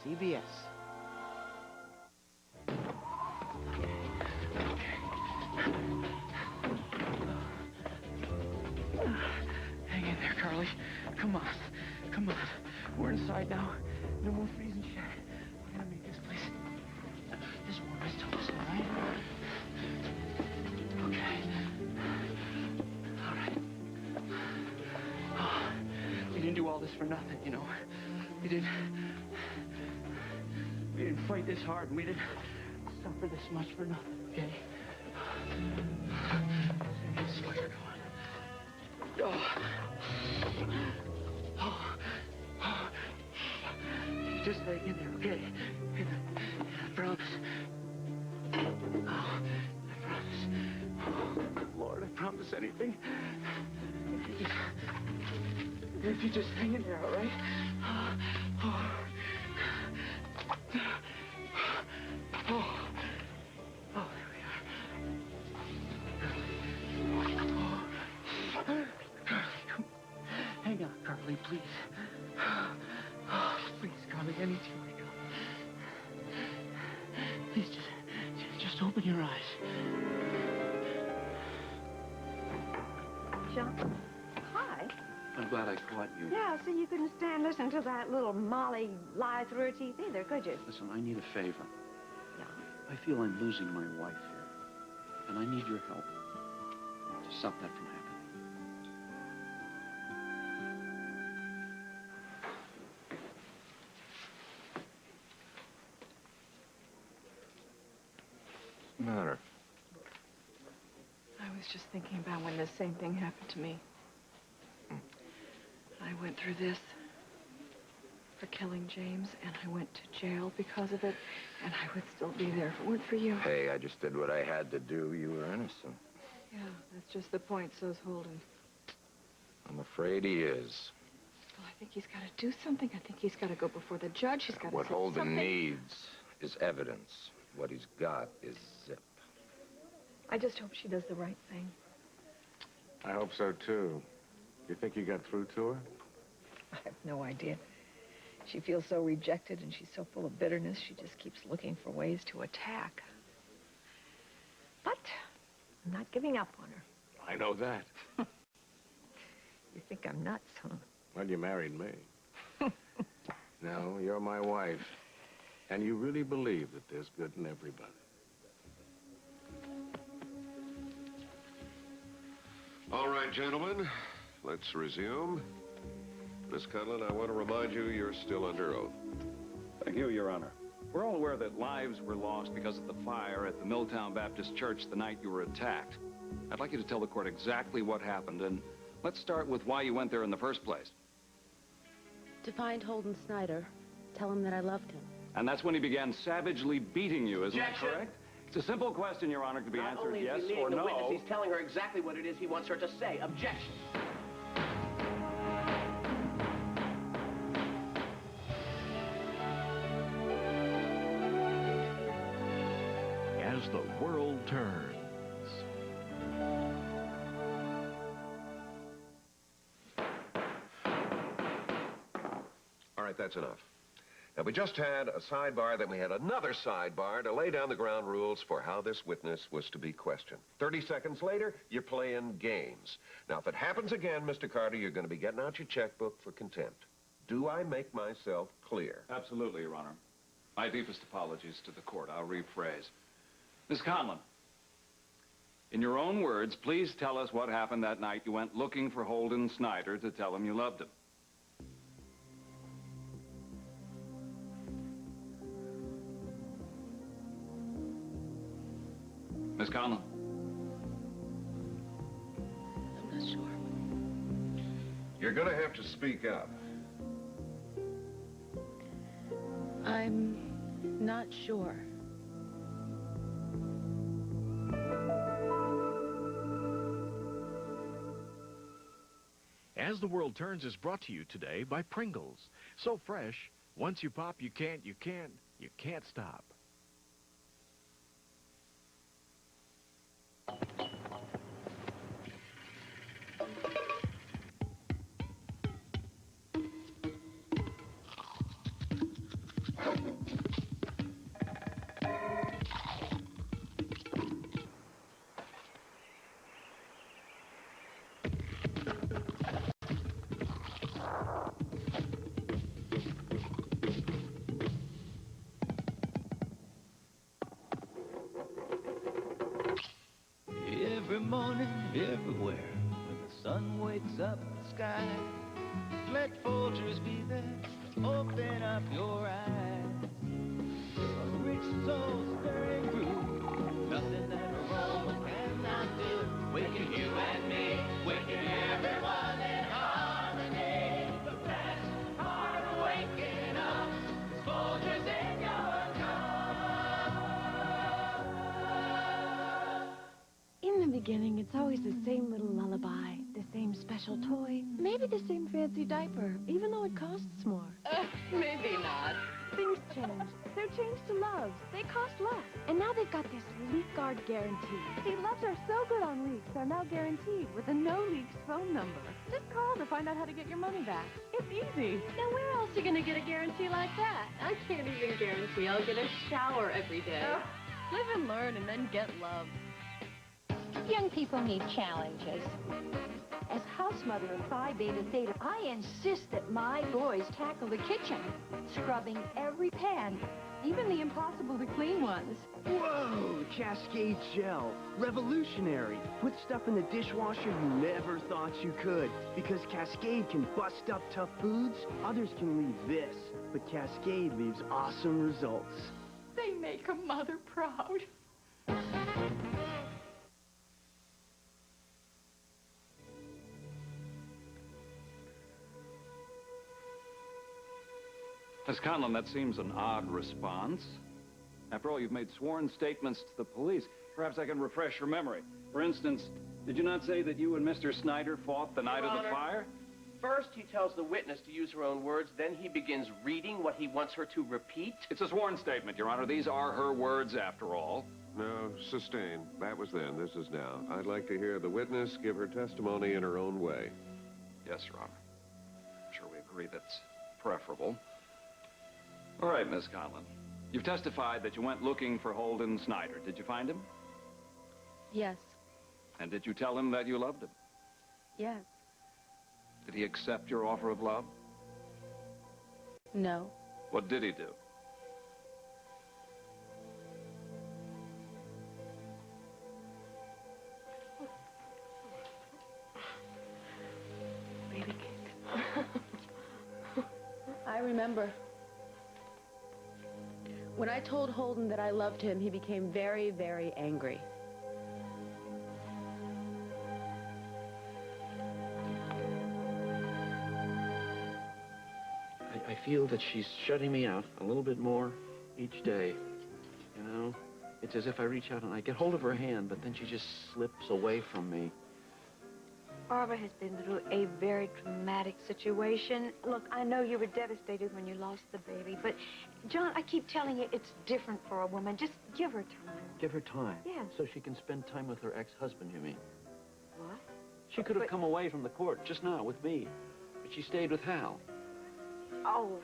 CBS. Hang in there, Carly. Come on. Come on. We're inside now. No more freezing shit. We're gonna make this place this warm as toast, all right? Okay. All right. Oh, we didn't do all this for nothing, you know. We didn't fight this hard, and we didn't suffer this much for nothing, okay? Slow your going. Just hang in there, okay? I promise. I promise. Oh, good Lord, I promise anything. If you just hang in there, all right? Oh, there we are. Carly, come. Hang on, Carly, please. Please, Carly, I need you to wake up. Please, just open your eyes. John? Hi. I'm glad I caught you. Yeah, so you couldn't stand listening to that little Molly lie through her teeth either, could you? Listen, I need a favor. Yeah. I feel I'm losing my wife here, and I need your help to stop that from happening. What's the matter? I was just thinking about when this same thing happened to me. I went through this for killing James, and I went to jail because of it, and I would still be there if it weren't for you. Hey, I just did what I had to do. You were innocent. Yeah, that's just the point, so's Holden. I'm afraid he is. Well, I think he's got to do something. I think he's got to go before the judge. He's got to What say Holden something. needs is evidence. What he's got is zip. I just hope she does the right thing. I hope so, too. You think you got through to her? I have no idea. She feels so rejected, and she's so full of bitterness, she just keeps looking for ways to attack. But I'm not giving up on her. I know that. You think I'm nuts, huh? Well, you married me. No, you're my wife. And you really believe that there's good in everybody. All right, gentlemen, let's resume. Miss Cunliffe, I want to remind you you're still under oath. Thank you, Your Honor. We're all aware that lives were lost because of the fire at the Milltown Baptist Church the night you were attacked. I'd like you to tell the court exactly what happened, and let's start with why you went there in the first place. To find Holden Snyder, tell him that I loved him. And that's when he began savagely beating you, isn't that Objection. correct? It's a simple question, Your Honor, to be answered yes or the no. witness, he's telling her exactly what it is he wants her to say. Objection. As the world turns. All right, that's enough. Now, we just had a sidebar, then we had another sidebar to lay down the ground rules for how this witness was to be questioned. 30 seconds later, you're playing games. Now, if it happens again, Mr. Carter, you're going to be getting out your checkbook for contempt. Do I make myself clear? Absolutely, Your Honor. My deepest apologies to the court. I'll rephrase. Miss Conlon, in your own words, please tell us what happened that night you went looking for Holden Snyder to tell him you loved him. Miss Conlon. I'm not sure. You're going to have to speak up. I'm not sure. As the World Turns is brought to you today by Pringles. So fresh, once you pop, you can't stop. morning everywhere. When the sun wakes up the sky, let Folgers be there to open up your eyes. A rich soul stirring brew, nothing that aroma cannot do. Waking you and me, waking everyone in harmony. The best part of waking up is Folgers in your cup. In the beginning, it's always the same little lullaby, the same special toy, maybe the same fancy diaper, even though it costs more. Maybe not. Things change. They're changed to Loves. They cost less. And now they've got this leak guard guarantee. See, Loves are so good on leaks, they're now guaranteed with a no-leaks phone number. Just call to find out how to get your money back. It's easy. Now, where else are you going to get a guarantee like that? I can't even guarantee I'll get a shower every day. Live and learn and then get Loves. Young people need challenges. As house mother of Phi Beta Theta, I insist that my boys tackle the kitchen, scrubbing every pan, even the impossible-to-clean ones. Whoa! Cascade Gel. Revolutionary. Put stuff in the dishwasher you never thought you could. Because Cascade can bust up tough foods, others can leave this. But Cascade leaves awesome results. They make a mother proud. Miss Conlon, that seems an odd response. After all, you've made sworn statements to the police. Perhaps I can refresh your memory. For instance, did you not say that you and Mr. Snyder fought the night of the fire? First, he tells the witness to use her own words. Then he begins reading what he wants her to repeat. It's a sworn statement, Your Honor. These are her words, after all. No, sustain. That was then. This is now. I'd like to hear the witness give her testimony in her own way. Yes, Your Honor. I'm sure we agree that's preferable. All right, Miss Conlon. You've testified that you went looking for Holden Snyder. Did you find him? Yes. And did you tell him that you loved him? Yes. Did he accept your offer of love? No. What did he do? Baby cake. I remember. When I told Holden that I loved him, he became very, very angry. I feel that she's shutting me out a little bit more each day. You know? It's as if I reach out and I get hold of her hand, but then she just slips away from me. Barbara has been through a very traumatic situation. Look, I know you were devastated when you lost the baby, but, John, I keep telling you it's different for a woman. Just give her time. Give her time? Yes. So she can spend time with her ex-husband, you mean? What? She could have come away from the court just now with me, but she stayed with Hal. Oh,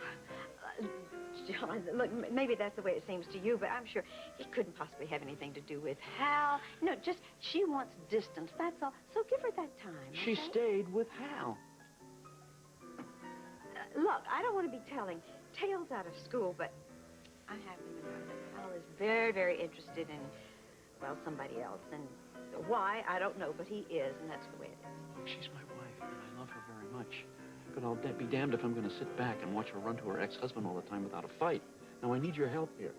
John, look, maybe that's the way it seems to you, but I'm sure it couldn't possibly have anything to do with Hal. No, just she wants distance, that's all. So give her that time, She okay? stayed with Hal. Look, I don't want to be telling tales out of school, but I happen to know that Hal is very, very interested in, well, somebody else. And why, I don't know, but he is, and that's the way it is. She's my wife, and I love her very much. But I'll be damned if I'm going to sit back and watch her run to her ex-husband all the time without a fight. Now, I need your help here.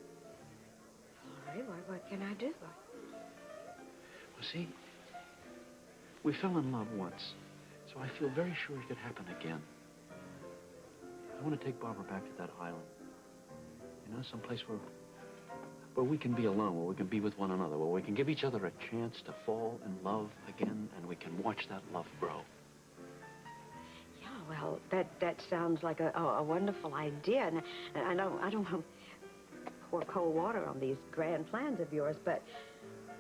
All right, what can I do? Well, see, we fell in love once, so I feel very sure it could happen again. I want to take Barbara back to that island. You know, someplace where we can be alone, where we can be with one another, where we can give each other a chance to fall in love again, and we can watch that love grow. Well, that sounds like a wonderful idea, and I don't want to pour cold water on these grand plans of yours, but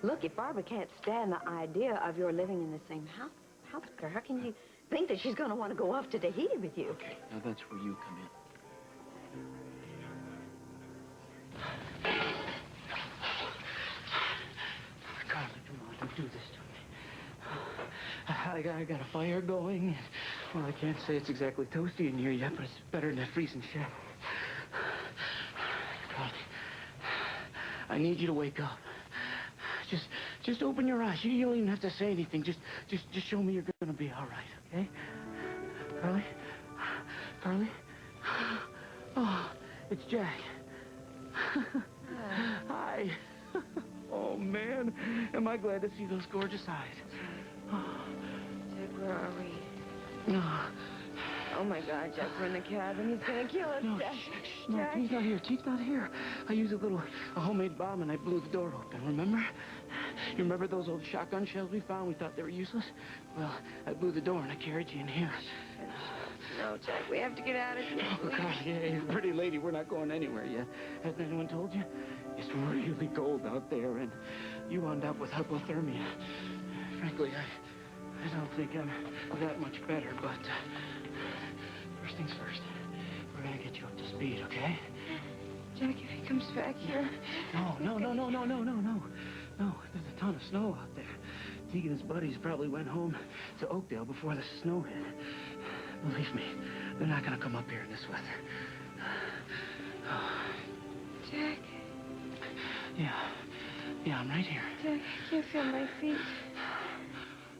look, if Barbara can't stand the idea of your living in the same house with her, how can you think that she's going to want to go off to Tahiti with you? Okay, now that's where you come in. Carla, come on, don't do this to me. I got a fire going. Well, I can't say it's exactly toasty in here yet, but it's better than that freezing shit. Carly, I need you to wake up. Just open your eyes. You don't even have to say anything. Just show me you're gonna be all right, okay? Carly? Carly? Oh, it's Jack. Hi. Oh, man. Am I glad to see those gorgeous eyes. Jack, where are we? Oh, my God, Jack, we're in the cabin. He's gonna kill us, No, Jack. shh, no, Jack. Tea's not here. Tea's not here. I used a homemade bomb, and I blew the door open, remember? You remember those old shotgun shells we found? We thought they were useless? Well, I blew the door, and I carried you in here. No, Jack, we have to get out of here. Oh, God, yeah, pretty lady, we're not going anywhere yet. Hasn't anyone told you? It's really cold out there, and you wound up with hypothermia. Frankly, I don't think I'm that much better, but first things first. We're gonna get you up to speed, okay? Jack, if he comes back here... No. No, there's a ton of snow out there. Teague and his buddies probably went home to Oakdale before the snow hit. Believe me, they're not gonna come up here in this weather. Jack? Yeah, I'm right here. Jack, I can't feel my feet.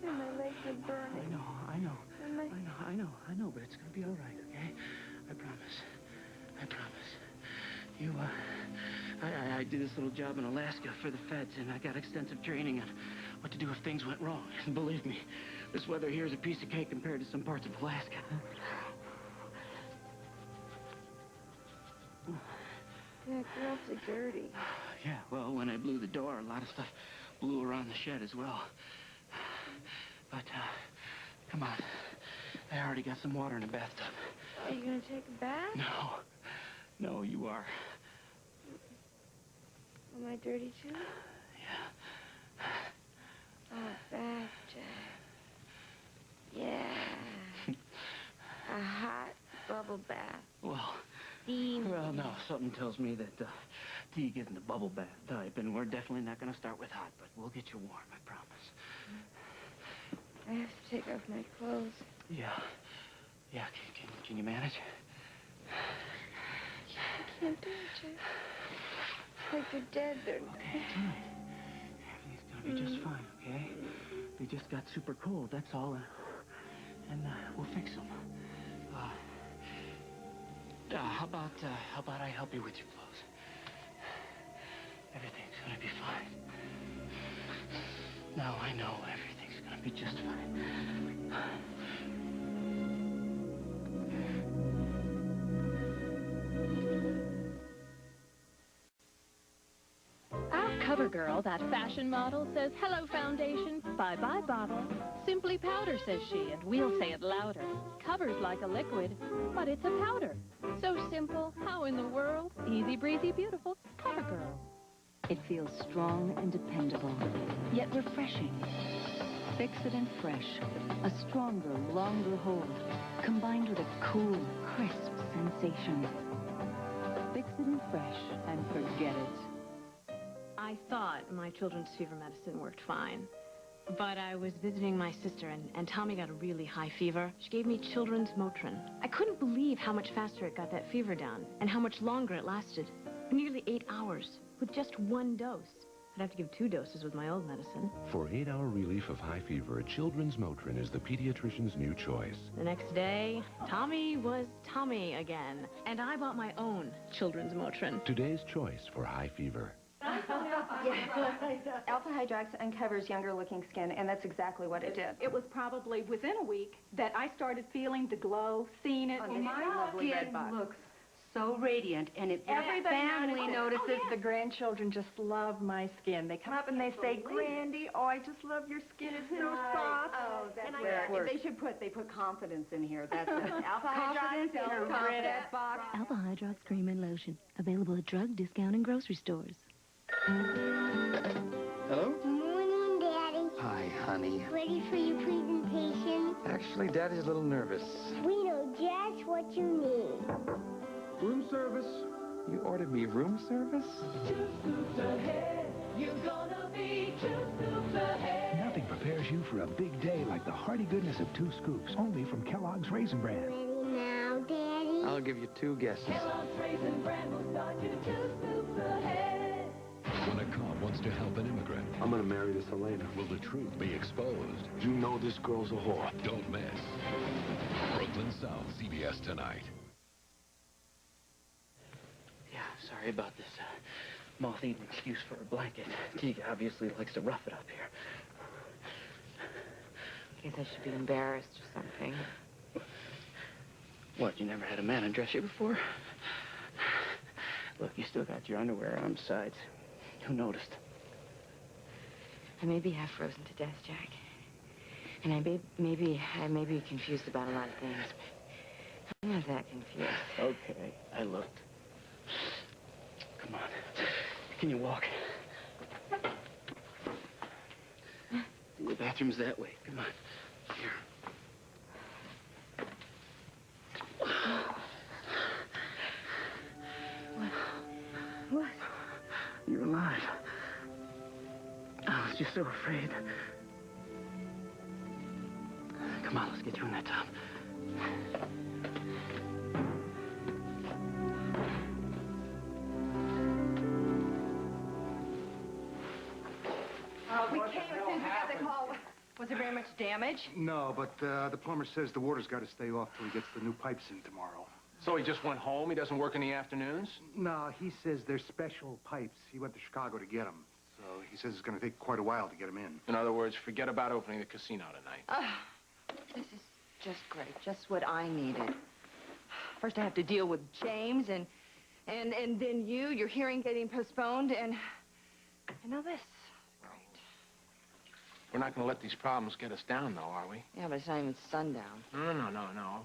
And my legs are burning. I know, but it's gonna be all right, okay? I promise. You, I did this little job in Alaska for the feds, and I got extensive training on what to do if things went wrong. And believe me, this weather here is a piece of cake compared to some parts of Alaska. Jack, you're awfully dirty. Yeah, well, when I blew the door, a lot of stuff blew around the shed as well. But, come on. I already got some water in the bathtub. Are you gonna take a bath? No, you are. Am I dirty, too? Yeah. Oh, bath, Jack. Yeah. A hot bubble bath. Well, no, something tells me that Teague isn't the bubble bath type, and we're definitely not going to start with hot, but we'll get you warm, I promise. I have to take off my clothes. Yeah, can you manage? I can't do it, Jack. It's like they're dead. They're... Okay, it's all right. Everything's going to be just fine, okay? They just got super cold, that's all, and we'll fix them. How about I help you with your clothes? Everything's gonna be fine. No, I know everything's gonna be just fine. Our cover girl, that fashion model, says, "Hello, foundation. Bye-bye, bottle. Simply powder," says she, and we'll say it louder. Covers like a liquid, but it's a powder. So simple, how in the world? Easy breezy, beautiful cover girl. It feels strong and dependable, yet refreshing. Fix-It & Fresh, a stronger, longer hold, combined with a cool, crisp sensation. Fix-It & Fresh, and forget it. I thought my children's fever medicine worked fine. But I was visiting my sister, and Tommy got a really high fever. She gave me children's Motrin. I couldn't believe how much faster it got that fever down, and how much longer it lasted. Nearly 8 hours, with just 1 dose. I'd have to give 2 doses with my old medicine. For 8-hour relief of high fever, Children's Motrin is the pediatrician's new choice. The next day, Tommy was Tommy again. And I bought my own children's Motrin. Today's choice for high fever. Alpha Hydrox uncovers younger-looking skin, and that's exactly what it did. It was probably within a week that I started feeling the glow, seeing it. My skin looks so radiant, and if Everybody family notices, the grandchildren just love my skin. They come up and they say, "Grandy, oh, I just love your skin. It's so soft." Oh, that's and where it works. they put confidence in here. That's it. Alpha Hydrox in a red box. Alpha Hydrox Cream and Lotion. Available at drug, discount, and grocery stores. Hello? Morning, Daddy. Hi, honey. Ready for your presentation? Actually, Daddy's a little nervous. We know just what you need. Room service? You ordered me room service? 2 scoops ahead. You're gonna be 2 scoops ahead. Nothing prepares you for a big day like the hearty goodness of 2 scoops, only from Kellogg's Raisin Bran. Ready now, Daddy? I'll give you 2 guesses. Kellogg's Raisin Bran will start you 2 scoops ahead. When a cop wants to help an immigrant. I'm gonna marry this Elena. Will the truth be exposed? You know this girl's a whore. Don't miss. Brooklyn South, CBS tonight. Yeah, sorry about this moth-eaten excuse for a blanket. Teague obviously likes to rough it up here. I guess I should be embarrassed or something. What, you never had a man undress you before? Look, you still got your underwear on besides. Who noticed? I may be half frozen to death, Jack. And I may be confused about a lot of things. I'm not that confused. Okay, I looked. Come on. Can you walk? The bathroom's that way. Come on. Here. What? You're alive. I was just so afraid. Come on, let's get you in that tub. We came as soon as we got the call. Was there very much damage? No, but the plumber says the water's got to stay off till he gets the new pipes in tomorrow. So he just went home? He doesn't work in the afternoons? No, he says they're special pipes. He went to Chicago to get them. So he says it's going to take quite a while to get them in. In other words, forget about opening the casino tonight. This is just great. Just what I needed. First I have to deal with James and then your hearing getting postponed and now this. We're not going to let these problems get us down, though, are we? Yeah, but it's not even sundown. No.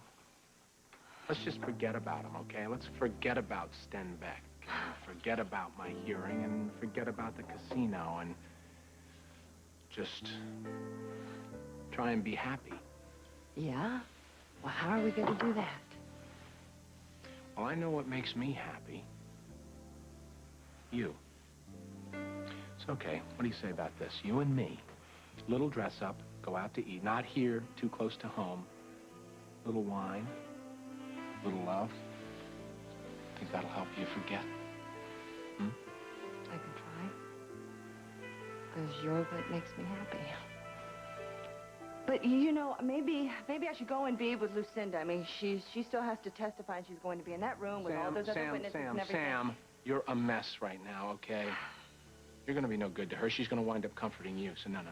Let's just forget about him, okay? Let's forget about Stenbeck. Forget about my hearing and forget about the casino and just try and be happy. Yeah? Well, how are we going to do that? Well, I know what makes me happy. You. It's okay. What do you say about this? You and me. Little dress up, go out to eat. Not here, too close to home. Little wine, little love. Think that'll help you forget? I can try. Because you're what makes me happy. But, you know, maybe I should go and be with Lucinda. I mean, she still has to testify, and she's going to be in that room with all those other witnesses and everything. Sam, you're a mess right now, okay? You're going to be no good to her. She's going to wind up comforting you, so no.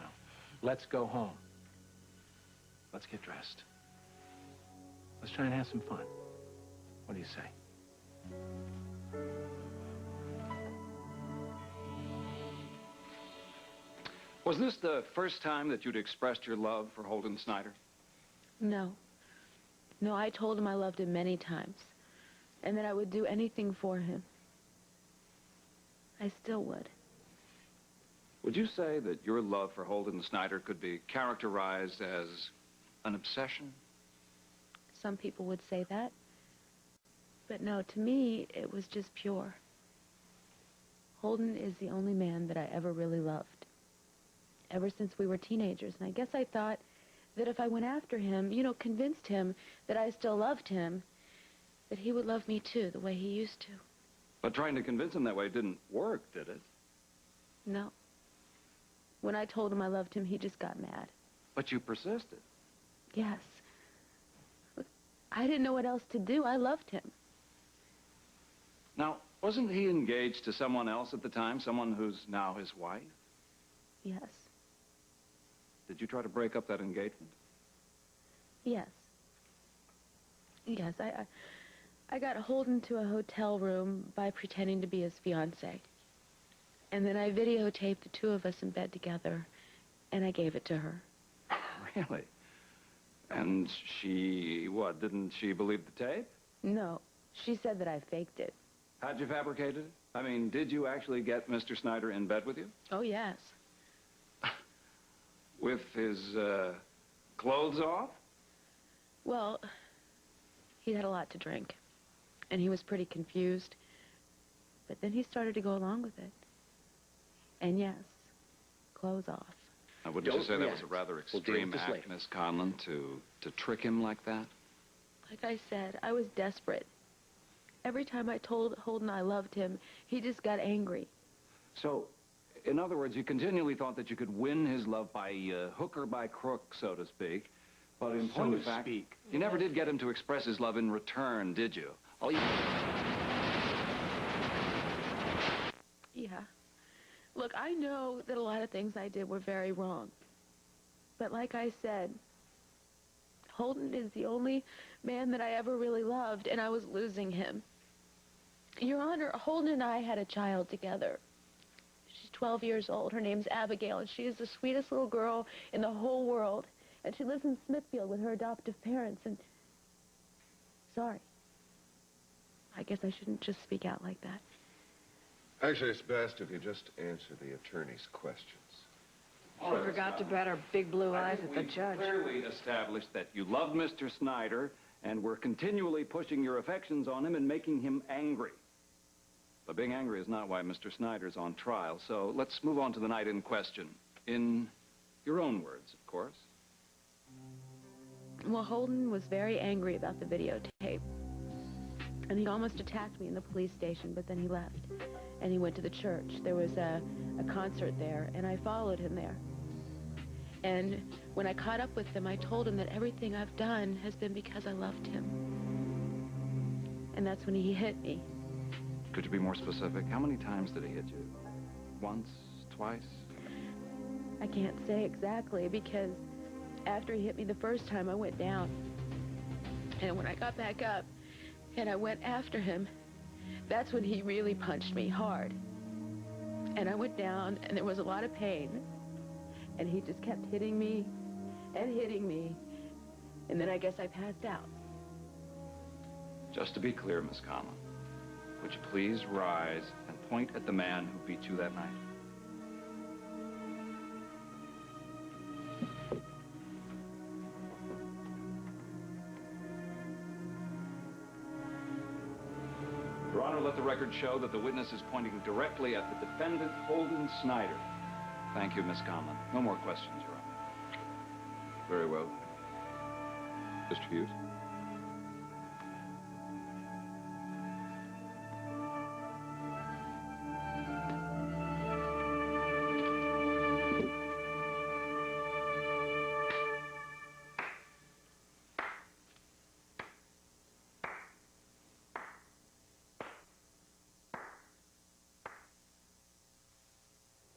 Let's go home. Let's get dressed. Let's try and have some fun. What do you say? Was this the first time that you'd expressed your love for Holden Snyder? No. No, I told him I loved him many times. And that I would do anything for him. I still would. Would you say that your love for Holden Snyder could be characterized as an obsession? Some people would say that. But no, to me, it was just pure. Holden is the only man that I ever really loved. Ever since we were teenagers. And I guess I thought that if I went after him, you know, convinced him that I still loved him, that he would love me too, the way he used to. But trying to convince him that way didn't work, did it? No. When I told him I loved him, he just got mad. But you persisted. Yes. Look, I didn't know what else to do. I loved him. Now, wasn't he engaged to someone else at the time? Someone who's now his wife? Yes. Did you try to break up that engagement? Yes. Yes, I got Holden to a hotel room by pretending to be his fiancée. And then I videotaped the two of us in bed together, and I gave it to her. Really? And she, what, didn't she believe the tape? No. She said that I faked it. How'd you fabricate it? I mean, did you actually get Mr. Snyder in bed with you? Oh, yes. With his, clothes off? Well, he had a lot to drink, and he was pretty confused. But then he started to go along with it. And yes, clothes off. Now, wouldn't you say that was a rather extreme act, Miss Conlon, to trick him like that? Like I said, I was desperate. Every time I told Holden I loved him, he just got angry. So, In other words, you continually thought that you could win his love by hook or by crook, so to speak. But in point of fact, you never did get him to express his love in return, did you? All you... Yeah. Look, I know that a lot of things I did were very wrong. But like I said, Holden is the only man that I ever really loved, and I was losing him. Your Honor, Holden and I had a child together. She's 12 years old. Her name's Abigail, and she is the sweetest little girl in the whole world. And she lives in Smithfield with her adoptive parents, and... Sorry. I guess I shouldn't just speak out like that. Actually, it's best if you just answer the attorney's questions. She forgot to bat her big blue eyes at the judge. Clearly established that you loved Mr. Snyder and were continually pushing your affections on him and making him angry. But being angry is not why Mr. Snyder's on trial, so let's move on to the night in question. In your own words, of course. Well, Holden was very angry about the videotape. And he almost attacked me in the police station, but then he left. And he went to the church. There was a concert there, and I followed him there. And when I caught up with him, I told him that everything I've done has been because I loved him. And that's when he hit me. Could you be more specific? How many times did he hit you? Once? Twice? I can't say exactly, because after he hit me the first time, I went down. And when I got back up and I went after him, that's when he really punched me hard. And I went down, and there was a lot of pain. And he just kept hitting me and hitting me. And then I guess I passed out. Just to be clear, Miss Conlon, would you please rise and point at the man who beat you that night? Your Honor, let the record show that the witness is pointing directly at the defendant, Holden Snyder. Thank you, Miss Conlon. No more questions, Your Honor. Very well. Mr. Hughes?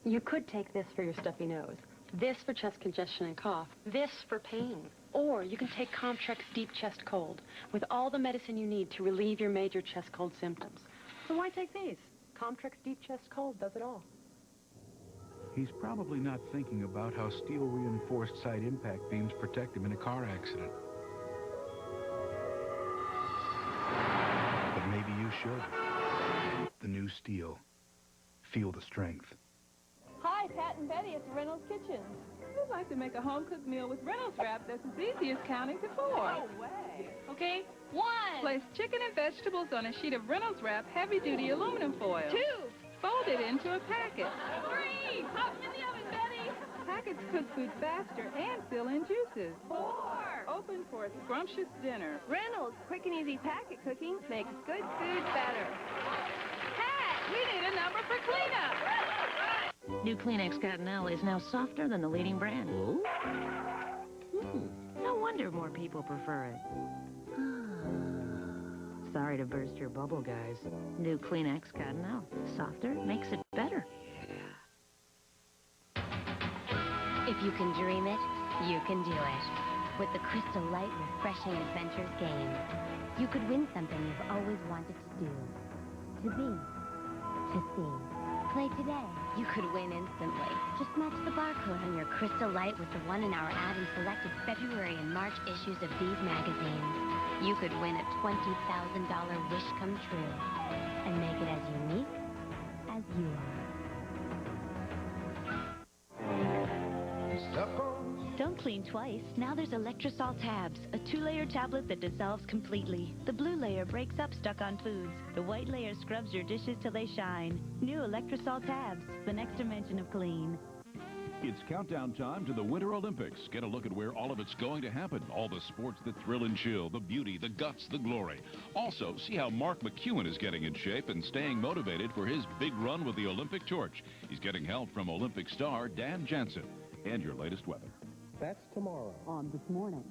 You could take this for your stuffy nose, this for chest congestion and cough, this for pain. Or you can take Comtrex Deep Chest Cold with all the medicine you need to relieve your major chest cold symptoms. So why take these? Comtrex Deep Chest Cold does it all. He's probably not thinking about how steel-reinforced side impact beams protect him in a car accident. But maybe you should. The new steel. Feel the strength. Hi, Pat and Betty at the Reynolds Kitchen. We'd like to make a home-cooked meal with Reynolds Wrap that's as easy as counting to 4. No way. Okay, 1. Place chicken and vegetables on a sheet of Reynolds Wrap heavy-duty aluminum foil. 2. Fold it into a packet. 3. Pop them in the oven, Betty. Packets cook food faster and fill in juices. 4. Open for a scrumptious dinner. Reynolds Quick and Easy Packet Cooking makes good food better. Pat, we need a number for cleanup. New Kleenex Cottonelle is now softer than the leading brand. No wonder more people prefer it. Sorry to burst your bubble, guys. New Kleenex Cottonelle. Softer makes it better. If you can dream it, you can do it. With the Crystal Light Refreshing Adventures game, you could win something you've always wanted to do. To be. To see. Play today. You could win instantly. Just match the barcode on your Crystal Light with the one in our ad in selected February and March issues of these magazines. You could win a $20,000 wish come true and make it as unique as you are. Don't clean twice. Now there's Electrosol Tabs, a 2-layer tablet that dissolves completely. The blue layer breaks up stuck-on foods. The white layer scrubs your dishes till they shine. New Electrosol Tabs, the next dimension of clean. It's countdown time to the Winter Olympics. Get a look at where all of it's going to happen. All the sports that thrill and chill, the beauty, the guts, the glory. Also, see how Mark McEwen is getting in shape and staying motivated for his big run with the Olympic torch. He's getting help from Olympic star Dan Jansen. And your latest weather. That's tomorrow. On This Morning.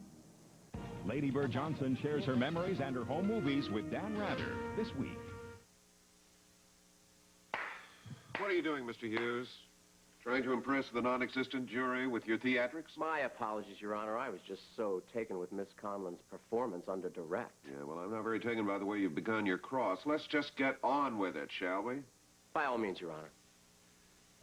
Lady Bird Johnson shares her memories and her home movies with Dan Rather this week. What are you doing, Mr. Hughes? Trying to impress the non-existent jury with your theatrics? My apologies, Your Honor. I was just so taken with Miss Conlon's performance under direct. Yeah, well, I'm not very taken by the way you've begun your cross. Let's just get on with it, shall we? By all means, Your Honor.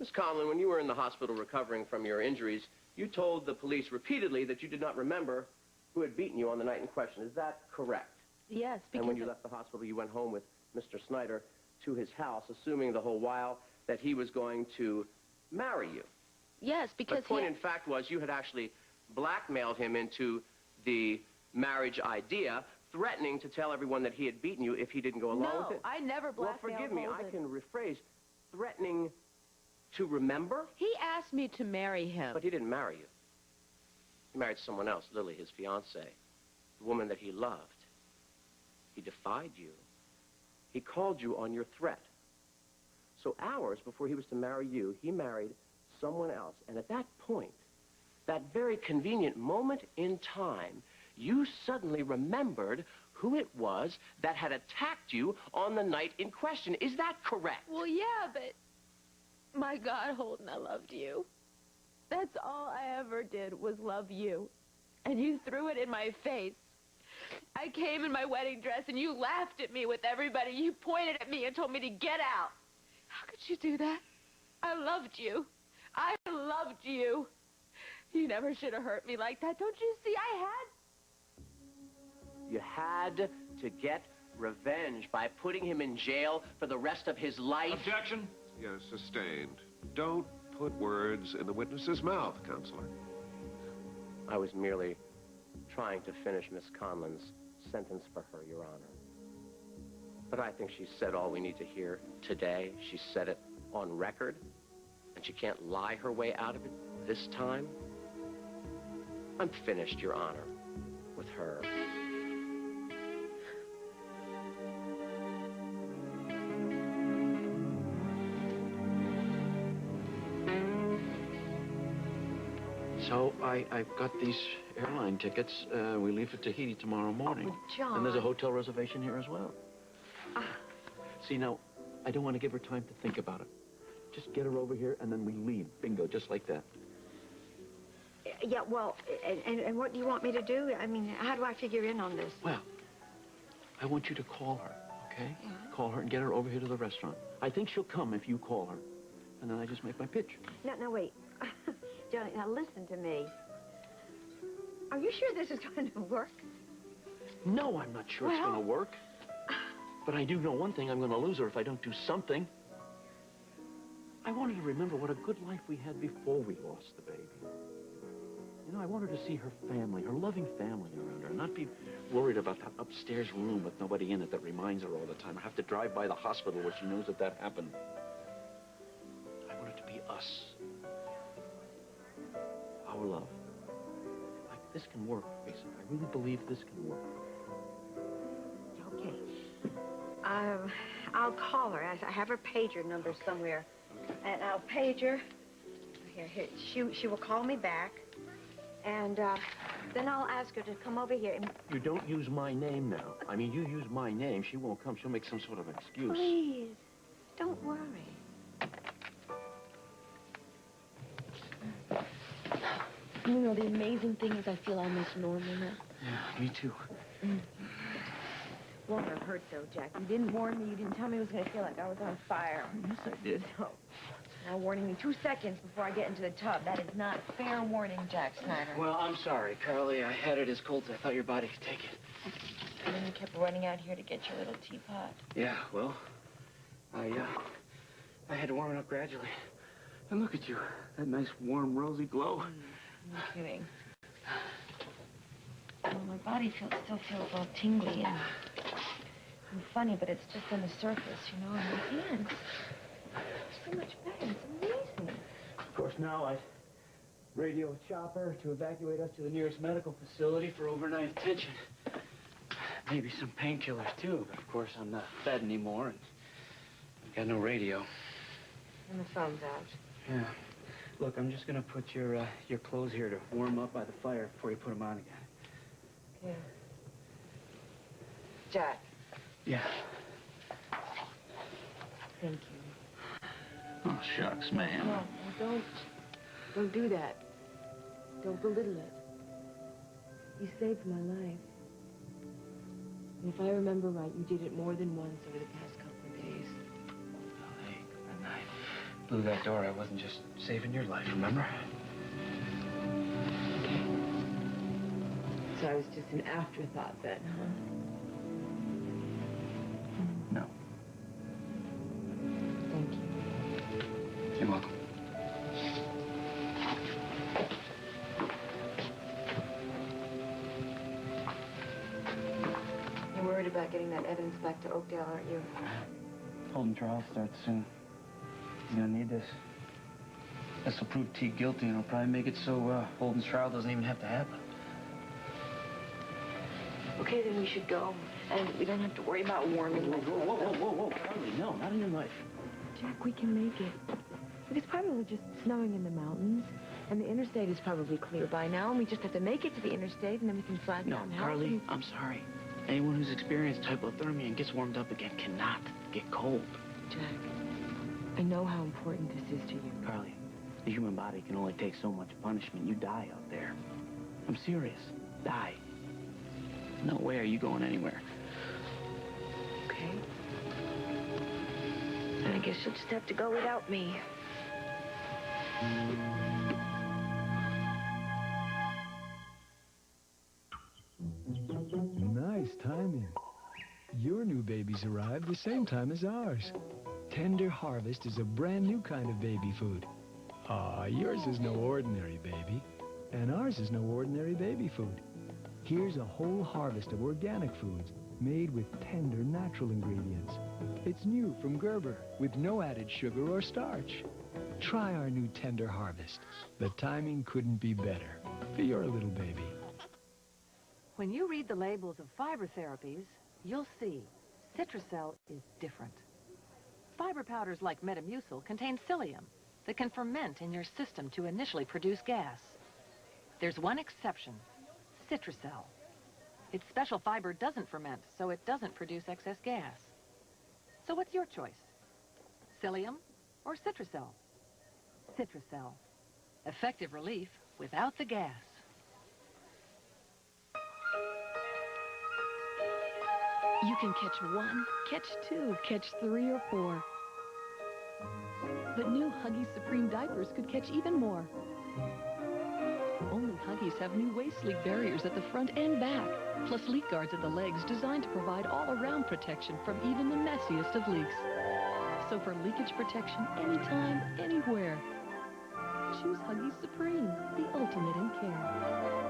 Miss Conlon, when you were in the hospital recovering from your injuries, you told the police repeatedly that you did not remember who had beaten you on the night in question. Is that correct? Yes, because... And when you left the hospital, you went home with Mr. Snyder to his house, assuming the whole while that he was going to marry you. Yes, because the point, in fact, was you had actually blackmailed him into the marriage idea, threatening to tell everyone that he had beaten you if he didn't go along with it. No, I never blackmailed Well, forgive me, Holden. I can rephrase. Threatening to remember? He asked me to marry him. But he didn't marry you. He married someone else, Lily, his fiancée, the woman that he loved. He defied you. He called you on your threat. So hours before he was to marry you, he married someone else. And at that point, that very convenient moment in time, you suddenly remembered who it was that had attacked you on the night in question. Is that correct? Well, yeah, but... My God, Holden, I loved you. That's all I ever did was love you. And you threw it in my face. I came in my wedding dress and you laughed at me with everybody. You pointed at me and told me to get out. How could you do that? I loved you. I loved you. You never should have hurt me like that. Don't you see? You had to get revenge by putting him in jail for the rest of his life. Objection. Yes, sustained. Don't put words in the witness's mouth, Counselor. I was merely trying to finish Miss Conlon's sentence for her, Your Honor. But I think she said all we need to hear today. She said it on record, and she can't lie her way out of it this time. I'm finished, Your Honor, with her. So I've got these airline tickets. We leave for Tahiti tomorrow morning. Oh, John. And there's a hotel reservation here as well. See, now, I don't want to give her time to think about it. Just get her over here, and then we leave. Bingo, just like that. Yeah, well, and what do you want me to do? I mean, how do I figure in on this? Well, I want you to call her, okay? Yeah. Call her and get her over here to the restaurant. I think she'll come if you call her. And then I just make my pitch. No, wait. Johnny, now listen to me. Are you sure this is going to work? No, I'm not sure it's going to work. But I do know one thing. I'm going to lose her if I don't do something. I want her to remember what a good life we had before we lost the baby. You know, I want her to see her family, her loving family around her, and not be worried about that upstairs room with nobody in it that reminds her all the time. I have to drive by the hospital where she knows that happened. I want it to be us. Our love. Like, this can work, Lisa. I really believe this can work. Okay. I'll call her. I have her pager number somewhere. And I'll page her. Here. She will call me back. And then I'll ask her to come over here. You don't use my name now. I mean, you use my name. She won't come. She'll make some sort of excuse. Please, don't worry. You know, the amazing thing is I feel almost normal now. Yeah, me too. Well, it hurt, though, Jack. You didn't warn me. You didn't tell me it was going to feel like I was on fire. Yes, I did. No. Now warning me 2 seconds before I get into the tub. That is not fair warning, Jack Snyder. Well, I'm sorry, Carly. I had it as cold as I thought your body could take it. And then you kept running out here to get your little teapot. Yeah, well, I had to warm it up gradually. And look at you. That nice, warm, rosy glow. No kidding. Well, my body still feels all tingly and funny, but it's just on the surface, you know, and my hands. So much better. It's amazing. Of course, now Radio a chopper to evacuate us to the nearest medical facility for overnight attention. Maybe some painkillers, too. But, of course, I'm not fed anymore, and I've got no radio. And the phone's out. Yeah. Look, I'm just going to put your clothes here to warm up by the fire before you put them on again. Yeah. Jack. Yeah. Thank you. Oh, shucks, man. No, don't do that. Don't belittle it. You saved my life. And if I remember right, you did it more than once over the past couple of days. Hey, when I blew that door, I wasn't just saving your life, remember? So I was just an afterthought then, huh? No. Thank you. You're welcome. You're worried about getting that evidence back to Oakdale, aren't you? Holden trial starts soon. He's gonna need this. This will prove T guilty, and it'll probably make it so Holden's trial doesn't even have to happen. Okay, then we should go. And we don't have to worry about warming. Whoa. Charlie, no, not in your life. Jack, we can make it. Look, it's probably just snowing in the mountains. And the interstate is probably clear by now. And we just have to make it to the interstate, and then we can flag down help. No, Carly, I'm sorry. Anyone who's experienced hypothermia and gets warmed up again cannot get cold. Jack, I know how important this is to you. Carly, the human body can only take so much punishment. You die out there. I'm serious. Die. No way are you going anywhere. Okay. And I guess you'll just have to go without me. Nice timing. Your new babies arrived the same time as ours. Tender Harvest is a brand new kind of baby food. Yours is no ordinary baby, and ours is no ordinary baby food. Here's a whole harvest of organic foods made with tender natural ingredients. It's new from Gerber with no added sugar or starch. Try our new Tender Harvest. The timing couldn't be better for your little baby. When you read the labels of fiber therapies, you'll see Citracel is different. Fiber powders like Metamucil contain psyllium that can ferment in your system to initially produce gas. There's one exception, Citracel. Its special fiber doesn't ferment, so it doesn't produce excess gas. So what's your choice? Psyllium or Citracel? Citracel. Effective relief without the gas. You can catch 1, catch 2, catch 3 or 4. But new Huggies Supreme diapers could catch even more. Only Huggies have new waist leak barriers at the front and back, plus leak guards at the legs designed to provide all-around protection from even the messiest of leaks. So for leakage protection anytime, anywhere, choose Huggies Supreme, the ultimate in care.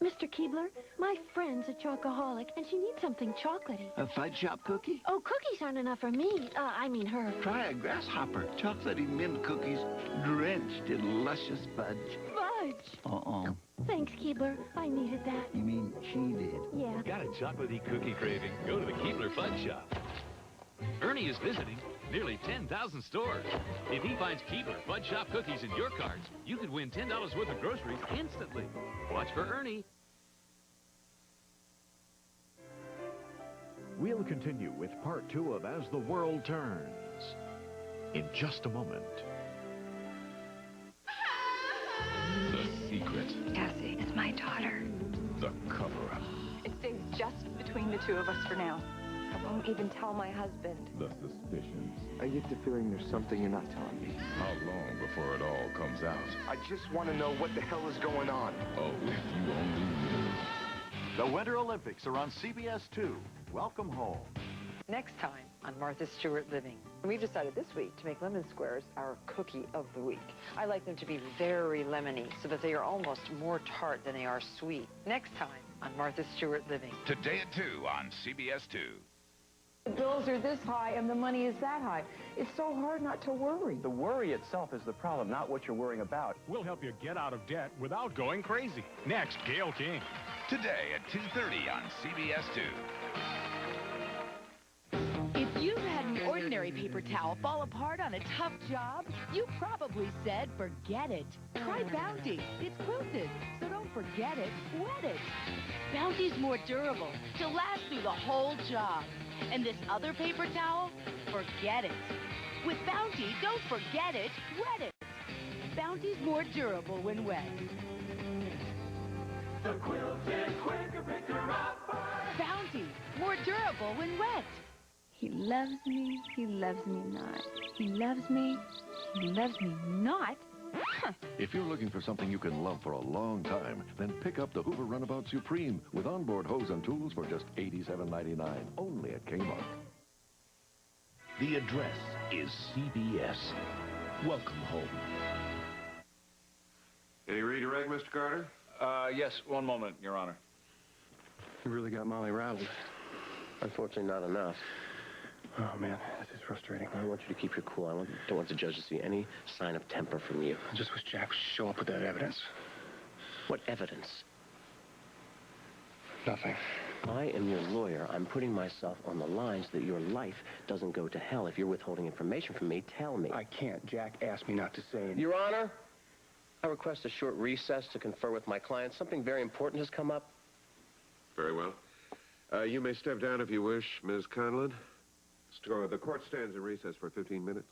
Mr. Keebler, my friend's a chocoholic, and she needs something chocolatey. A fudge shop cookie? Oh, cookies aren't enough for me. I mean her. Try a grasshopper. Chocolatey mint cookies drenched in luscious fudge. Fudge! Uh-oh. Thanks, Keebler. I needed that. You mean she did? Yeah. Got a chocolatey cookie craving? Go to the Keebler Fudge Shop. Ernie is visiting nearly 10,000 stores. If he finds Keebler Fudge Shop cookies in your carts, you could win $10 worth of groceries instantly. Watch for Ernie. We'll continue with part 2 of As the World Turns in just a moment. The secret. Cassie, it's my daughter. The cover-up. It stays just between the two of us for now. I won't even tell my husband. The suspicions. I get the feeling there's something you're not telling me. How long before it all comes out? I just want to know what the hell is going on. Oh, if you only knew. The Winter Olympics are on CBS 2. Welcome home. Next time on Martha Stewart Living. We've decided this week to make lemon squares our cookie of the week. I like them to be very lemony so that they are almost more tart than they are sweet. Next time on Martha Stewart Living. Today at 2 on CBS 2. The bills are this high and the money is that high. It's so hard not to worry. The worry itself is the problem, not what you're worrying about. We'll help you get out of debt without going crazy. Next, Gail King. Today at 2:30 on CBS 2. If you've had an ordinary paper towel fall apart on a tough job, you probably said, forget it. Try Bounty. It's quilted, so don't forget it, wet it. Bounty's more durable to last through the whole job. And this other paper towel, forget it. With Bounty, don't forget it, wet it. Bounty's more durable when wet. The quilted quicker picker upper. Bounty, more durable when wet. He loves me not. He loves me not. Huh. If you're looking for something you can love for a long time, then pick up the Hoover Runabout Supreme with onboard hose and tools for just $87.99, only at Kmart. The address is CBS. Welcome home. Any redirect, Mr. Carter? Yes, one moment, Your Honor. You really got Molly rattled. Unfortunately, not enough. Oh, man, this is frustrating. I want you to keep your cool. I don't want the judge to see any sign of temper from you. I just wish Jack would show up with that evidence. What evidence? Nothing. I am your lawyer. I'm putting myself on the line so that your life doesn't go to hell. If you're withholding information from me, tell me. I can't. Jack asked me not to say anything. Your Honor, I request a short recess to confer with my client. Something very important has come up. Very well. You may step down if you wish, Ms. Conlon. The court stands in recess for 15 minutes.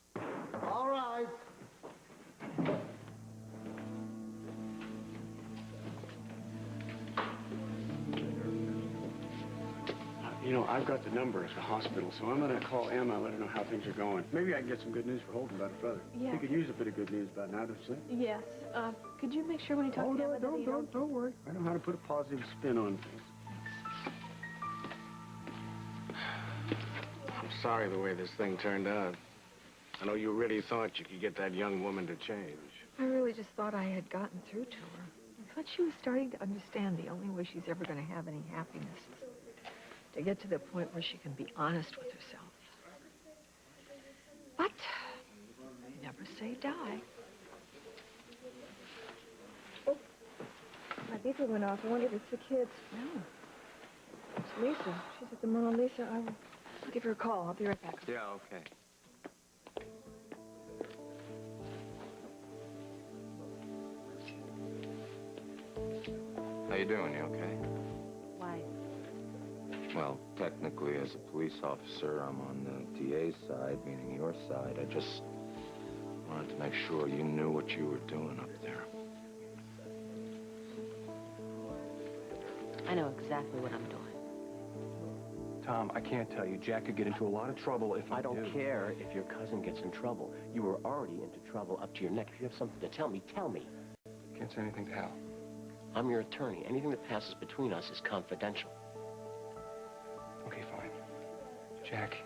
All right. You know, I've got the number at the hospital, so I'm going to call Emma and let her know how things are going. Maybe I can get some good news for Holden about his brother. Yeah. He could use a bit of good news about now, don't you think? Yes. Could you make sure when you talk to Emma that he... Don't worry. I know how to put a positive spin on things. I'm sorry the way this thing turned out. I know you really thought you could get that young woman to change. I really just thought I had gotten through to her. I thought she was starting to understand the only way she's ever going to have any happiness is to get to the point where she can be honest with herself. But never say die. Oh, my beeper went off. I wonder if it's the kids. No. It's Lisa. She's at the Mona Lisa. I'll give her a call. I'll be right back. Yeah, okay. How you doing? You okay? Why? Well, technically, as a police officer, I'm on the DA's side, meaning your side. I just wanted to make sure you knew what you were doing up there. I know exactly what I'm doing. Tom, I can't tell you. Jack could get into a lot of trouble if I don't care if your cousin gets in trouble. You were already into trouble up to your neck. If you have something to tell me, tell me. Can't say anything to Hal. I'm your attorney. Anything that passes between us is confidential. Okay, fine. Jack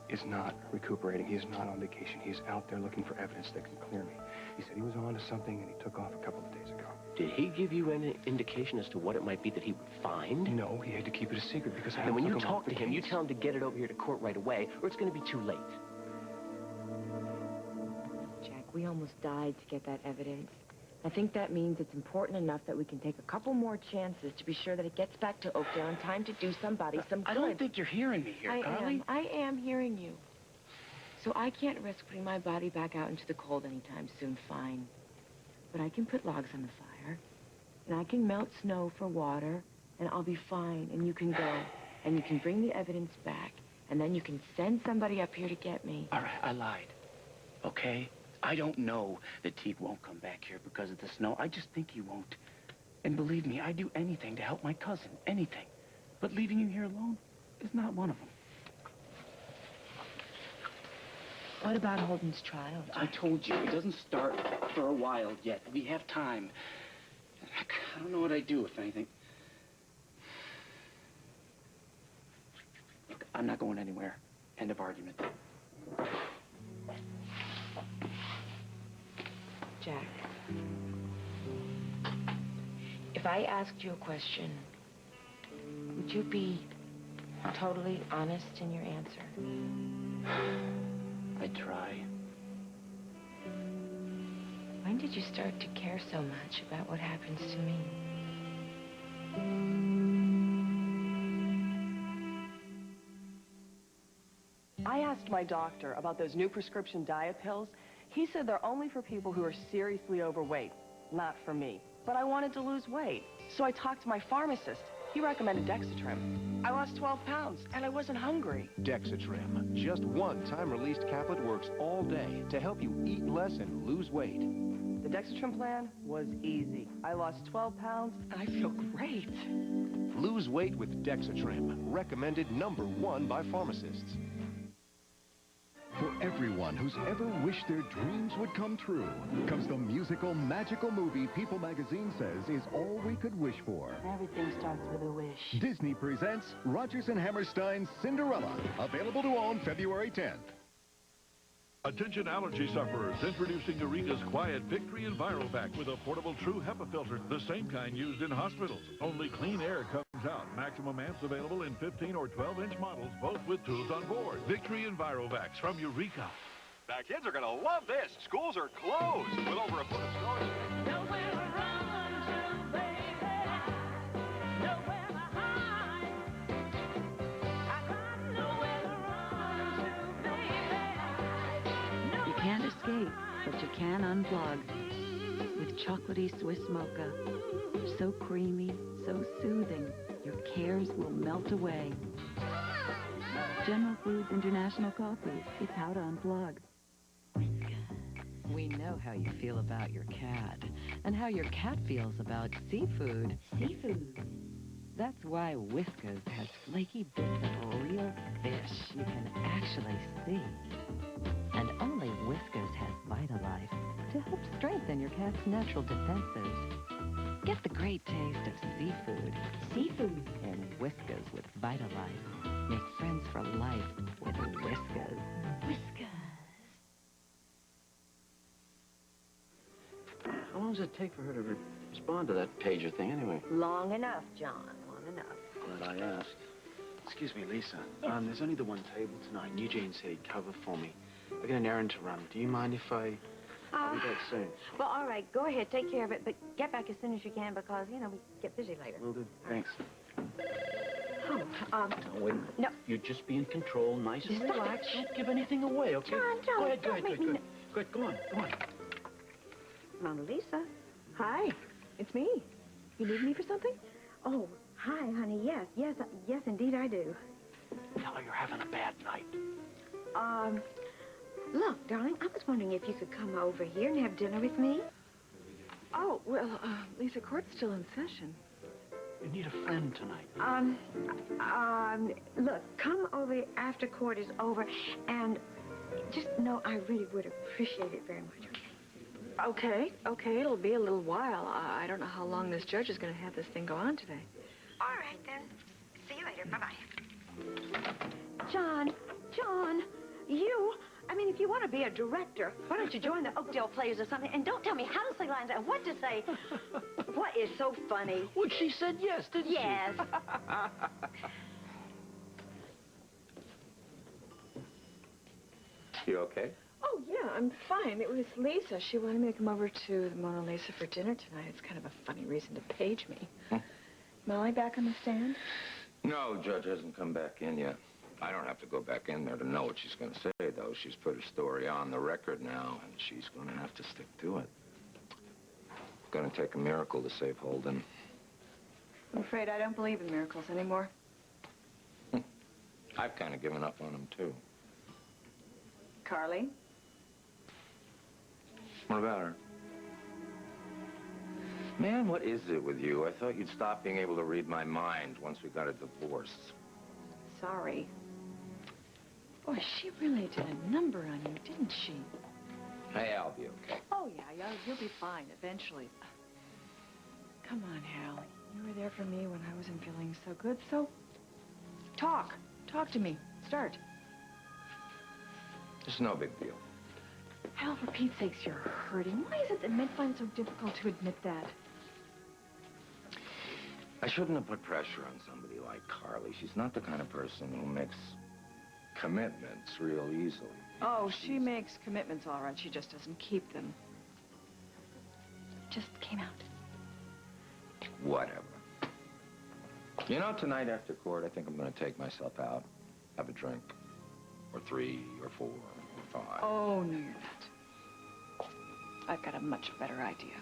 is not recuperating. He is not on vacation. He's out there looking for evidence that can clear me. He said he was on to something, and he took off a couple of days ago. Did he give you any indication as to what it might be that he would find? No, he had to keep it a secret because I And when you talk to him, you tell him to get it over here to court right away, or it's going to be too late. Jack, we almost died to get that evidence. I think that means it's important enough that we can take a couple more chances to be sure that it gets back to Oakdale in time to do somebody some good. I don't think you're hearing me here, Carly. I am hearing you. So I can't risk putting my body back out into the cold anytime soon, fine. But I can put logs on the fire, and I can melt snow for water, and I'll be fine, and you can go, and you can bring the evidence back, and then you can send somebody up here to get me. All right, I lied. Okay? I don't know that Teague won't come back here because of the snow. I just think he won't. And believe me, I'd do anything to help my cousin. Anything. But leaving you here alone is not one of them. What about Holden's trial? I told you, it doesn't start for a while yet. We have time. I don't know what I'd do if anything. Look, I'm not going anywhere. End of argument. Jack, if I asked you a question, would you be totally honest in your answer? I try. When did you start to care so much about what happens to me? I asked my doctor about those new prescription diet pills. He said they're only for people who are seriously overweight, not for me. But I wanted to lose weight, so I talked to my pharmacist. He recommended Dexatrim. I lost 12 pounds, and I wasn't hungry. Dexatrim, just one time-released caplet, works all day to help you eat less and lose weight. The Dexatrim plan was easy. I lost 12 pounds, and I feel great. Lose weight with Dexatrim, recommended #1 by pharmacists. For everyone who's ever wished their dreams would come true, comes the musical, magical movie People magazine says is all we could wish for. Everything starts with a wish. Disney presents Rodgers and Hammerstein's Cinderella, available to own February 10th. Attention allergy sufferers, introducing Eureka's Quiet Victory EnviroVac with a portable true HEPA filter, the same kind used in hospitals. Only clean air comes out. Maximum amps available in 15 or 12-inch models, both with tools on board. Victory EnviroVacs from Eureka. Now, kids are going to love this. Schools are closed with over a foot of snow. Nowhere to run to, baby. Nowhere to hide. I got nowhere to run to, baby. You can't escape, but you can unplug. With chocolatey Swiss mocha. So creamy, so soothing, your cares will melt away. General Foods International Coffee. It's how to unplug. We know how you feel about your cat, and how your cat feels about seafood. Seafood. That's why Whiskas has flaky bits of real fish you can actually see. And only Whiskas has Vitalife to help strengthen your cat's natural defenses. Get the great taste of seafood. Seafood. And Whiskas with Vitalife. Make friends for life with Whiskas. Whiskas. How long does it take for her to respond to that pager thing anyway? Long enough, John. Long enough. Glad I asked. Excuse me, Lisa. There's only the one table tonight. Eugene said he'd cover for me. I got an errand to run. Do you mind if I'll be back soon? Well, all right. Go ahead. Take care of it. But get back as soon as you can because, you know, we get busy later. Will do. Thanks. Oh, No, wait. No. You just be in control, nice and Stop relaxed. it. Don't give anything away, okay? John, Go ahead, don't make me good. Good, go on, go on. Mona Lisa. Hi, it's me. You need me for something? Oh, hi, honey. Yes, indeed I do. Tell her you're having a bad night. Look, darling, I was wondering if you could come over here and have dinner with me. Oh, well, Lisa, court's still in session. You need a friend tonight. Look, come over after court is over, and just know I really would appreciate it very much. Okay, it'll be a little while. I don't know how long this judge is going to have this thing go on today. All right, then. See you later. Bye-bye. John, if you want to be a director, why don't you join the Oakdale Plays or something, and don't tell me how to say lines and what to say. What is so funny? Well, she said yes, didn't she? Yes. You okay? Oh, yeah, I'm fine. It was Lisa. She wanted me to come over to the Mona Lisa for dinner tonight. It's kind of a funny reason to page me. Molly back on the stand? No, Judge hasn't come back in yet. I don't have to go back in there to know what she's going to say, though. She's put her story on the record now, and she's going to have to stick to it. It's going to take a miracle to save Holden. I'm afraid I don't believe in miracles anymore. I've kind of given up on him, too. Carly? What about her? Man, what is it with you? I thought you'd stop being able to read my mind once we got a divorce. Sorry. Boy, she really did a number on you, didn't she? Hey, I'll be okay. Oh, yeah, you'll be fine eventually. Come on, Hal. You were there for me when I wasn't feeling so good, so talk. Talk to me. Start. It's no big deal. Hal, for Pete's sakes, you're hurting. Why is it that men find it so difficult to admit that? I shouldn't have put pressure on somebody like Carly. She's not the kind of person who makes commitments real easily. Oh, she makes commitments all right. She just doesn't keep them. Just came out. Whatever. You know, tonight after court, I think I'm going to take myself out, have a drink, or 3, or 4, or 5. Oh, no, you're not. I've got a much better idea.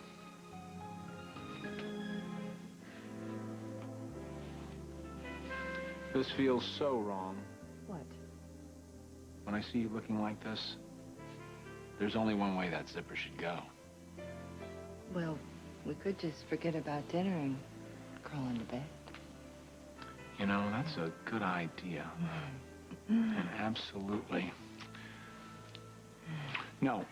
This feels so wrong. What? When I see you looking like this, there's only one way that zipper should go. Well, we could just forget about dinner and crawl into bed. You know, that's a good idea. And absolutely. No.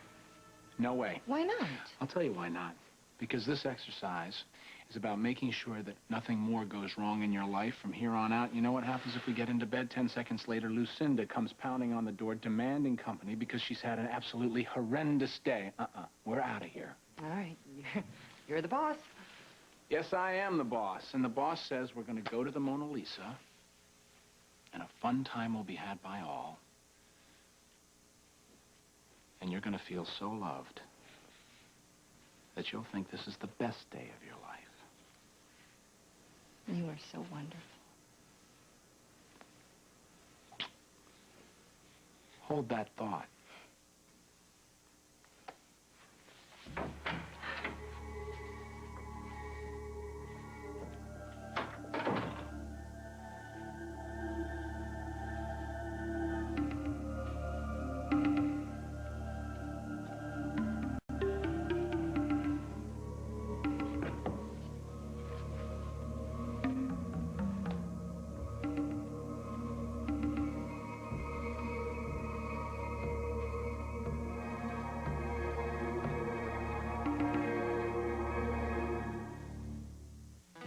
No way. Why not? I'll tell you why not. Because this exercise is about making sure that nothing more goes wrong in your life from here on out. You know what happens if we get into bed? 10 seconds later, Lucinda comes pounding on the door, demanding company because she's had an absolutely horrendous day. We're out of here. All right. You're the boss. Yes, I am the boss. And the boss says we're going to go to the Mona Lisa, and a fun time will be had by all. And you're going to feel so loved that you'll think this is the best day of your life. You are so wonderful. Hold that thought.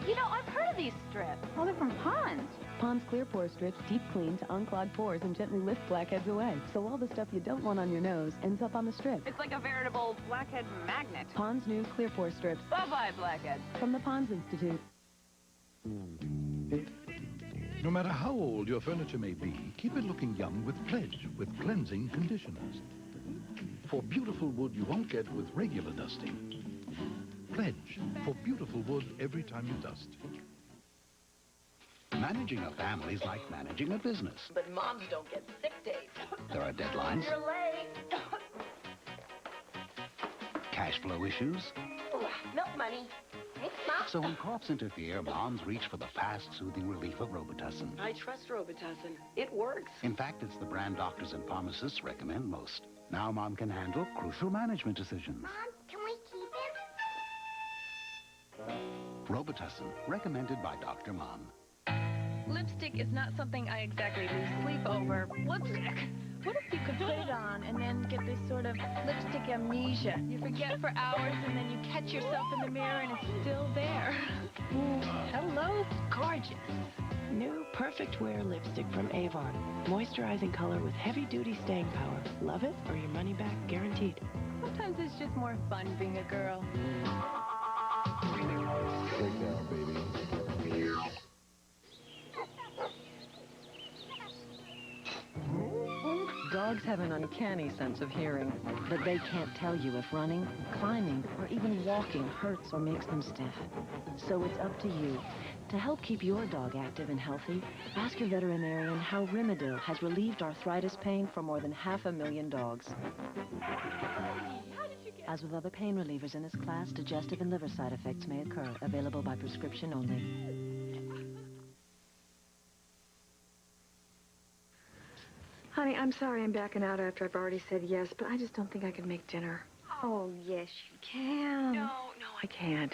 You know, I've heard of these strips. Oh, they're from Pond's. Pond's Clear Pore Strips deep clean to unclog pores and gently lift blackheads away. So all the stuff you don't want on your nose ends up on the strip. It's like a veritable blackhead magnet. Pond's new Clear Pore Strips. Bye-bye, blackheads. From the Pond's Institute. No matter how old your furniture may be, keep it looking young with Pledge, with cleansing conditioners. For beautiful wood you won't get with regular dusting. Pledge, for beautiful wood every time you dust. Managing a family is like managing a business. But moms don't get sick days. There are deadlines, You're late. cash flow issues. Milk money. Thanks, Mom. So when coughs interfere, moms reach for the fast, soothing relief of Robitussin. I trust Robitussin. It works. In fact, it's the brand doctors and pharmacists recommend most. Now Mom can handle crucial management decisions. Mom, can we keep him? Robitussin, recommended by Dr. Mom. Lipstick is not something I exactly lose sleep over. Lipstick. What if you could put it on and then get this sort of lipstick amnesia? You forget for hours and then you catch yourself in the mirror and it's still there. Hello, gorgeous. New Perfect Wear lipstick from Avon. Moisturizing color with heavy-duty staying power. Love it or your money back guaranteed. Sometimes it's just more fun being a girl. Break down, baby. Dogs have an uncanny sense of hearing, but they can't tell you if running, climbing, or even walking hurts or makes them stiff. So it's up to you. To help keep your dog active and healthy, ask your veterinarian how Rimadyl has relieved arthritis pain for more than 500,000 dogs. As with other pain relievers in this class, digestive and liver side effects may occur. Available by prescription only. Honey, I'm sorry I'm backing out after I've already said yes, but I just don't think I can make dinner. Oh, yes, you can. No, I can't.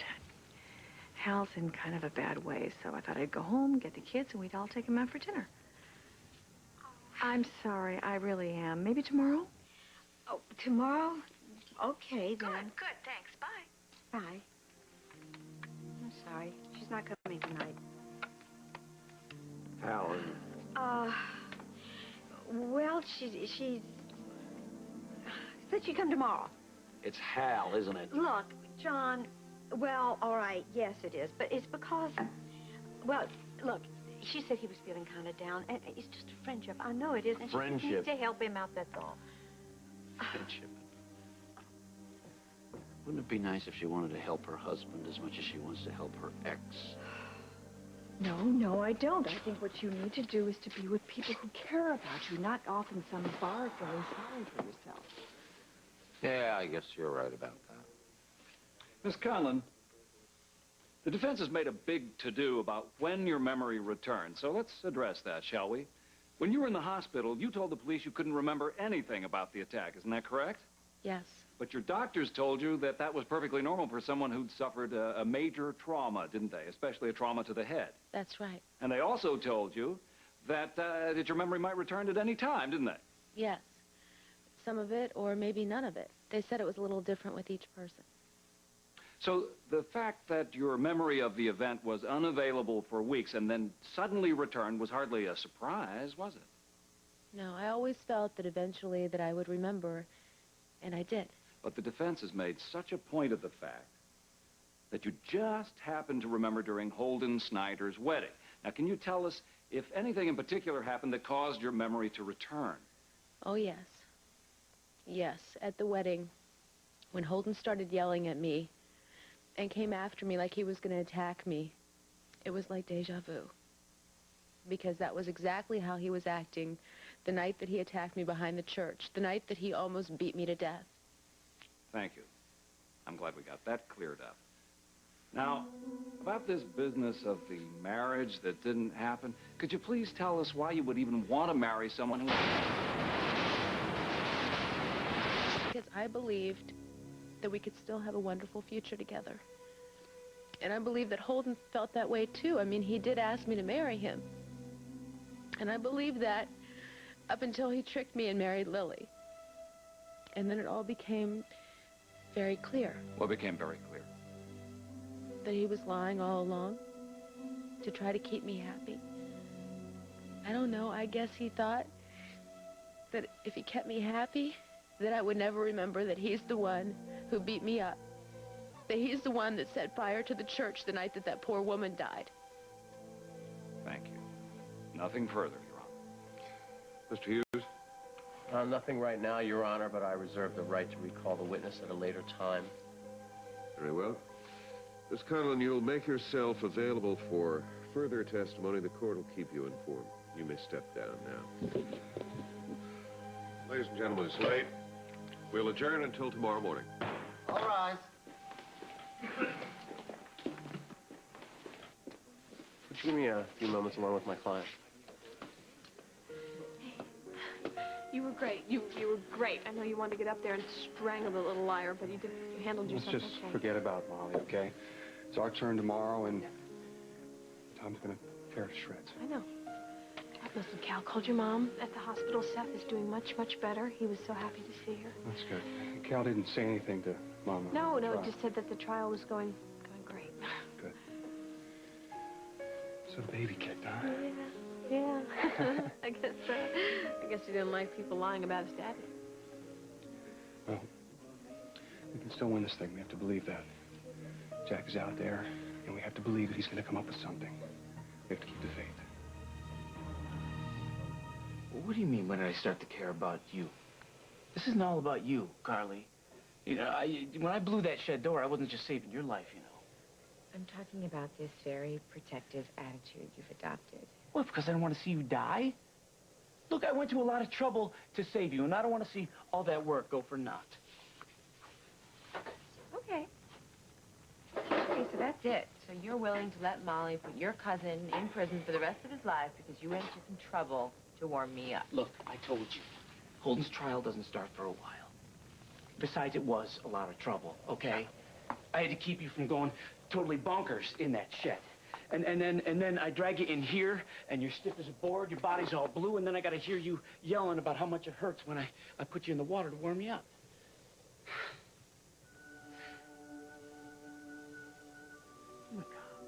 Hal's in kind of a bad way, so I thought I'd go home, get the kids, and we'd all take him out for dinner. I'm sorry, I really am. Maybe tomorrow? Oh, tomorrow? Okay, then. Good, thanks. Bye. Bye. I'm sorry. She's not coming tonight. Hal, Well, she said she'd come tomorrow. it's Hal, isn't it? Look, John, well, all right, yes, it is. But it's because Well, look, she said he was feeling kind of down, and it's just a friendship. I know it is. And she Friendship? needs to help him out, that's all. Friendship. Wouldn't it be nice if she wanted to help her husband as much as she wants to help her ex? No, I don't. I think what you need to do is to be with people who care about you, not off in some bar feeling sorry for yourself. Yeah, I guess you're right about that. Miss Conlon, the defense has made a big to-do about when your memory returned, so let's address that, shall we? When you were in the hospital, you told the police you couldn't remember anything about the attack, isn't that correct? Yes. But your doctors told you that that was perfectly normal for someone who'd suffered a major trauma, didn't they? Especially a trauma to the head. That's right. And they also told you that, that your memory might return at any time, didn't they? Yes. Some of it, or maybe none of it. They said it was a little different with each person. So the fact that your memory of the event was unavailable for weeks and then suddenly returned was hardly a surprise, was it? No, I always felt that eventually that I would remember, and I did. But the defense has made such a point of the fact that you just happened to remember during Holden Snyder's wedding. Now, can you tell us if anything in particular happened that caused your memory to return? Oh, yes. Yes, at the wedding, when Holden started yelling at me and came after me like he was going to attack me, it was like deja vu. Because that was exactly how he was acting the night that he attacked me behind the church, the night that he almost beat me to death. Thank you. I'm glad we got that cleared up. Now, about this business of the marriage that didn't happen, could you please tell us why you would even want to marry someone who... Because I believed that we could still have a wonderful future together. And I believe that Holden felt that way, too. I mean, he did ask me to marry him. And I believed that up until he tricked me and married Lily. And then it all became very clear. What became very clear? That he was lying all along to try to keep me happy. I don't know, I guess he thought that if he kept me happy, that I would never remember that he's the one who beat me up. That he's the one that set fire to the church the night that that poor woman died. Thank you. Nothing further, Your Honor. Mr. Hughes? Nothing right now, Your Honor, but I reserve the right to recall the witness at a later time. Very well. Miss Conlon, you'll make yourself available for further testimony. The court will keep you informed. You may step down now. Ladies and gentlemen, it's late. We'll adjourn until tomorrow morning. All rise. Would you give me a few moments along with my client? You were great. You were great. I know you wanted to get up there and strangle the little liar, but you didn't. You handled Let's yourself just okay. forget about Molly, okay? It's our turn tomorrow, and Tom's gonna tear to shreds. I know. Listen, Cal called your mom at the hospital. Seth is doing much, much better. He was so happy to see her. That's good. Cal didn't say anything to Mama. No, he just said that the trial was going great. Good. So the baby kicked, huh? Yeah. I guess so. I guess he didn't like people lying about his daddy. Well, we can still win this thing. We have to believe that. Jack is out there, and we have to believe that he's going to come up with something. We have to keep the faith. What do you mean, when did I start to care about you? This isn't all about you, Carly. You know, when I blew that shed door, I wasn't just saving your life, you know. I'm talking about this very protective attitude you've adopted. What, because I don't want to see you die? Look, I went to a lot of trouble to save you, and I don't want to see all that work go for naught. Okay. Okay, so that's it. So you're willing to let Molly put your cousin in prison for the rest of his life because you went to some trouble to warm me up. Look, I told you, Holden's trial doesn't start for a while. Besides, it was a lot of trouble, okay? I had to keep you from going totally bonkers in that shed. And then I drag you in here, and you're stiff as a board, your body's all blue, and then I gotta hear you yelling about how much it hurts when I put you in the water to warm you up. I'm a cop.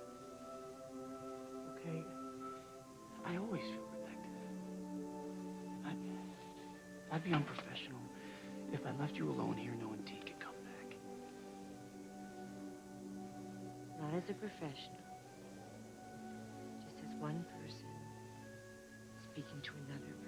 Okay? I always feel protective. I'd be unprofessional if I left you alone here knowing T could come back. Not as a professional. talking to another